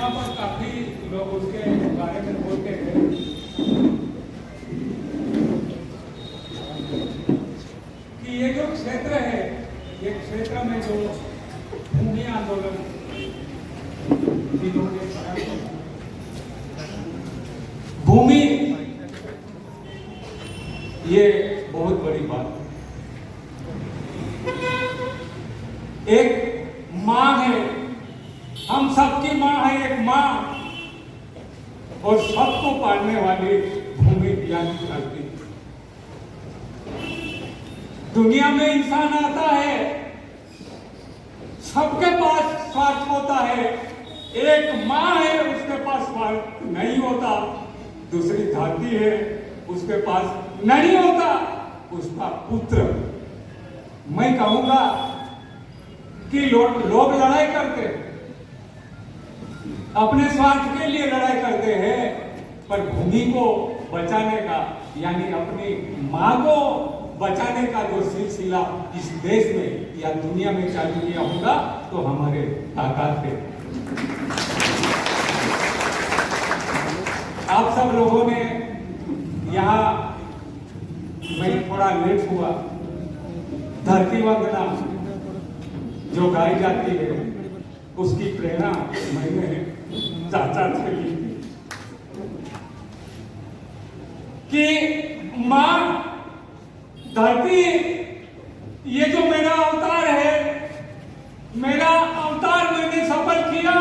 यहाँ पर काफी लोग उसके बारे में बोलते हैं कि ये जो क्षेत्र है, ये क्षेत्र में जो भूमि आंदोलन जिन्होंने भूमि, ये बहुत बड़ी बात है। एक माँ है, हम सबकी माँ है, एक माँ, और सबको पालने वाली भूमि यानी धरती। दुनिया में इंसान आता है, सबके पास स्वार्थ होता है। एक माँ है, उसके पास स्वार्थ नहीं होता। दूसरी धरती है, उसके पास नहीं होता, उसका पुत्र। मैं कहूंगा कि लोग लड़ाई करते हैं, अपने स्वार्थ के लिए लड़ाई करते हैं, पर भूमि को बचाने का यानी अपनी माँ को बचाने का जो सिलसिला इस देश में या दुनिया में चालू किया होगा तो हमारे ताकत है। आप सब लोगों ने यहाँ, मैं थोड़ा लेट हुआ, धरती वंदना जो गाई जाती है उसकी प्रेरणा मैंने चाचा से ली कि मां धरती, ये जो मेरा अवतार है, मेरा अवतार मैंने सफल किया,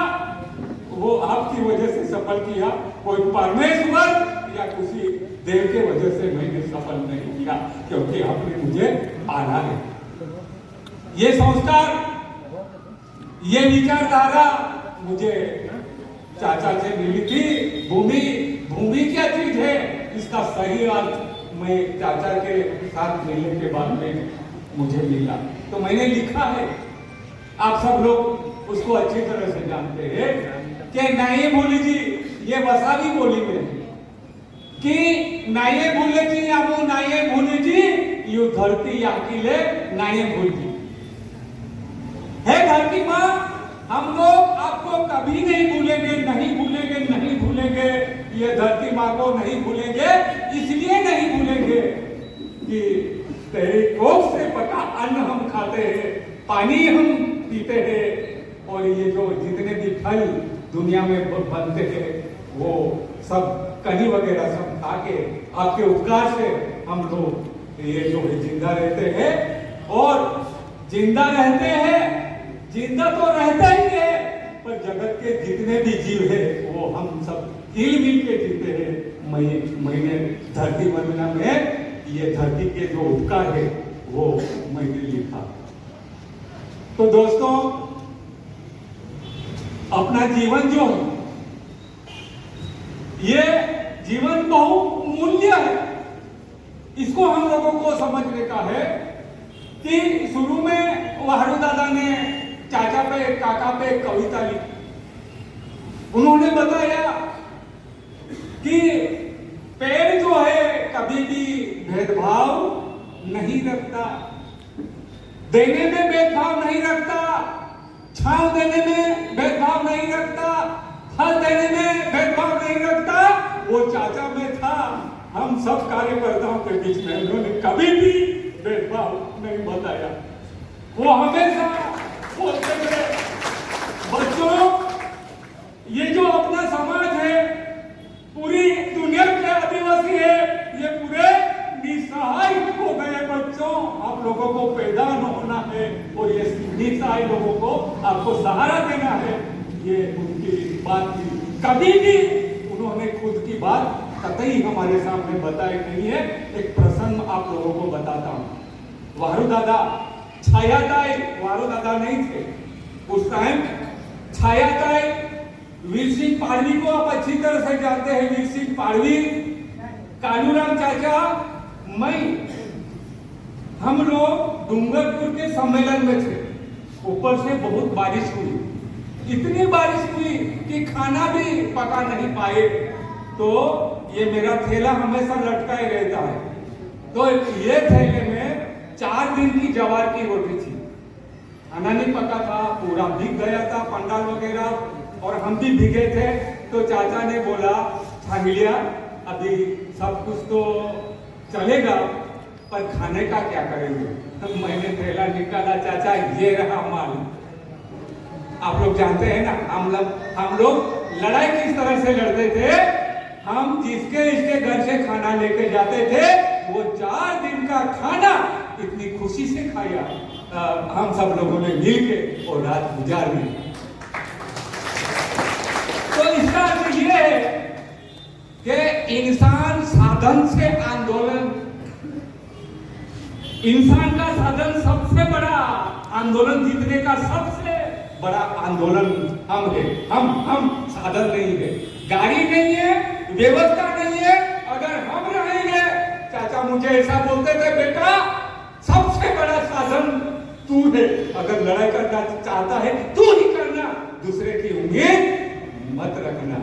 वो आपकी वजह से सफल किया। कोई परमेश्वर या किसी देव के वजह से मैंने सफल नहीं किया, क्योंकि आपने मुझे पाला है। ये संस्कार, ये विचारधारा मुझे चाचा से मिली थी। भूमि क्या चीज है, इसका सही अर्थ मैं चाचा के साथ मिलने के बाद में मुझे मिला, तो मैंने लिखा है। आप सब लोग उसको अच्छी तरह से जानते हैं कि नाये बोली जी, ये वसावी बोली में कि नाये बोले जी आपू नाये भूली जी, यू धरती याकिले नाये भूल जी। हे धरती माँ, हम लोग आपको कभी नहीं भूलेंगे, नहीं भूलेंगे, नहीं भूलेंगे। ये धरती माँ को नहीं भूलेंगे, इसलिए नहीं भूलेंगे कि तेरी कोख से पका अन्न हम खाते हैं, पानी हम पीते हैं, और ये जो जितने भी फल दुनिया में बनते हैं वो सब कनी वगैरह सब खा के आपके उपकार से हम लोग ये जो है जिंदा रहते हैं। और जिंदा रहते हैं, जिंदा तो रहता ही है, पर जगत के जितने भी जीव है वो हम सब हिल-मिल के जीते हैं। मैंने धरती वंदना में ये धरती के जो उपकार है वो मैंने लिखा। तो दोस्तों, अपना जीवन जो है, ये जीवन बहुमूल्य है। इसको हम लोगों को समझने का है कि शुरू में वाहरू दादा ने चाचा पे, काका पे कविता लिखी। उन्होंने बताया कि पेड़ जो है कभी भी भेदभाव नहीं रखता, देने में भेदभाव नहीं रखता, छांव देने में भेदभाव नहीं रखता, फल देने में भेदभाव नहीं रखता। वो चाचा में था, हम सब कार्यकर्ताओं के बीच में उन्होंने कभी भी भेदभाव नहीं बताया। वो हमेशा बोलते थे, बच्चों, ये जो अपना समाज है, पूरी दुनिया के आदिवासी है, ये पूरे निसहाय हो गए बच्चों। आप लोगों को पैदा होना है और ये निसहाय लोगों को आपको सहारा देना है। ये उनकी बात थी, कभी भी उन्होंने खुद की बात कतई हमारे सामने बताई नहीं है। एक प्रसंग आप लोगों को बताता हूँ। वाहरू दादा, छायाताई वारू दादा नहीं थे उस टाइम। छायाताई वीर सिंह पाड़वी को आप अच्छी तरह से जानते हैं। वीर सिंह पाड़वी, कालूराम चाचा, मैं, हम लोग डूंगरपुर के सम्मेलन में थे। ऊपर से बहुत बारिश हुई, इतनी बारिश हुई कि खाना भी पका नहीं पाए। तो ये मेरा थैला हमेशा लटका ही रहता है, तो ये थैले में 4 दिन की जवार की रोटी थी। खाना नहीं पका था, पूरा भीग गया था, पंडाल वगैरह और हम भी भीगे थे। तो चाचा ने बोला, छांगलिया अभी सब कुछ तो चलेगा, पर खाने का क्या करेंगे? तो मैंने थैला निकाला, चाचा ये रहा माल। आप लोग जानते हैं ना, हम लोग लड़ाई किस तरह से लड़ते थे। हम जिसके इसके घर से खाना लेके जाते थे, वो 4 दिन का खाना इतनी खुशी से खाया हम सब लोगों ने मिलके और रात गुजार ली। तो इसका अर्थ ये है कि इंसान साधन से आंदोलन, इंसान का साधन सबसे बड़ा आंदोलन जीतने का सबसे बड़ा आंदोलन हम है। हम साधन नहीं है, गाड़ी नहीं है, व्यवस्था नहीं है। अगर हम रहेंगे, चाचा मुझे ऐसा बोलते थे, बेटा सबसे बड़ा साधन तू है। अगर लड़ाई करना चाहता है तू ही करना, दूसरे की उम्मीद मत रखना।